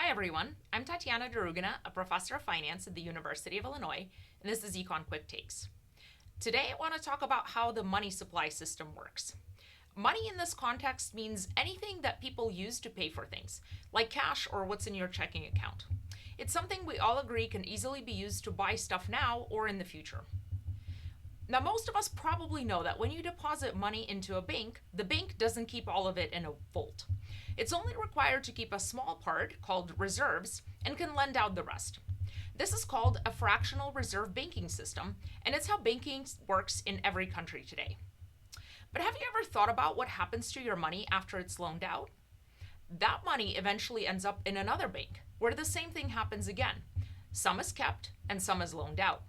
Hi everyone, I'm Tatiana Derugina, a professor of finance at the University of Illinois, and this is Econ Quick Takes. Today I want to talk about how the money supply system works. Money in this context means anything that people use to pay for things, like cash or what's in your checking account. It's something we all agree can easily be used to buy stuff now or in the future. Now, most of us probably know that when you deposit money into a bank, the bank doesn't keep all of it in a vault. It's only required to keep a small part, called reserves, and can lend out the rest. This is called a fractional reserve banking system, and it's how banking works in every country today. But have you ever thought about what happens to your money after it's loaned out? That money eventually ends up in another bank, where the same thing happens again. Some is kept, and some is loaned out.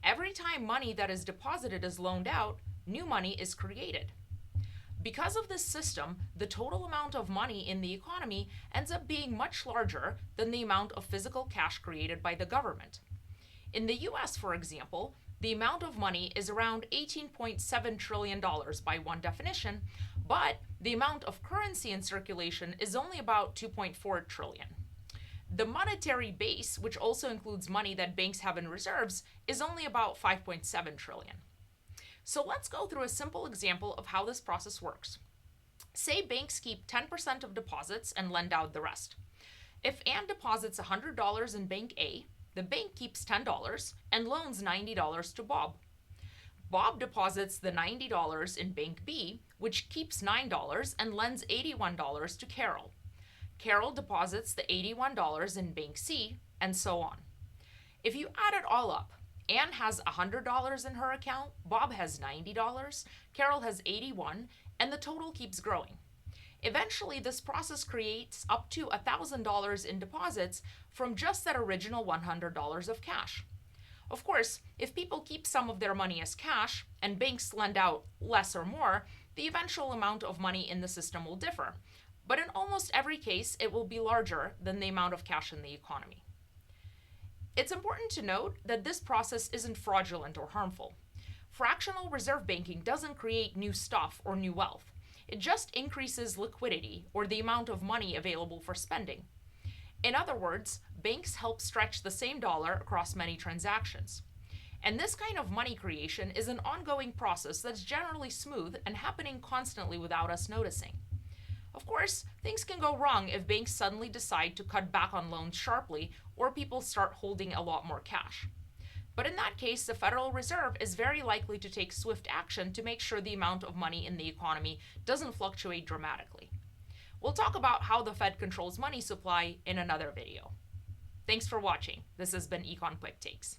Every time money that is deposited is loaned out, new money is created. Because of this system, the total amount of money in the economy ends up being much larger than the amount of physical cash created by the government. In the US, for example, the amount of money is around $18.7 trillion by one definition, but the amount of currency in circulation is only about 2.4 trillion. The monetary base, which also includes money that banks have in reserves, is only about 5.7 trillion. So let's go through a simple example of how this process works. Say banks keep 10% of deposits and lend out the rest. If Ann deposits $100 in Bank A, the bank keeps $10 and loans $90 to Bob. Bob deposits the $90 in Bank B, which keeps $9 and lends $81 to Carol. Carol deposits the $81 in Bank C, and so on. If you add it all up, Ann has $100 in her account, Bob has $90, Carol has $81, and the total keeps growing. Eventually, this process creates up to $1,000 in deposits from just that original $100 of cash. Of course, if people keep some of their money as cash and banks lend out less or more, the eventual amount of money in the system will differ. But in almost every case, it will be larger than the amount of cash in the economy. It's important to note that this process isn't fraudulent or harmful. Fractional reserve banking doesn't create new stuff or new wealth. It just increases liquidity, or the amount of money available for spending. In other words, banks help stretch the same dollar across many transactions. And this kind of money creation is an ongoing process that's generally smooth and happening constantly without us noticing. Of course, things can go wrong if banks suddenly decide to cut back on loans sharply or people start holding a lot more cash. But in that case, the Federal Reserve is very likely to take swift action to make sure the amount of money in the economy doesn't fluctuate dramatically. We'll talk about how the Fed controls money supply in another video. Thanks for watching. This has been Econ Quick Takes.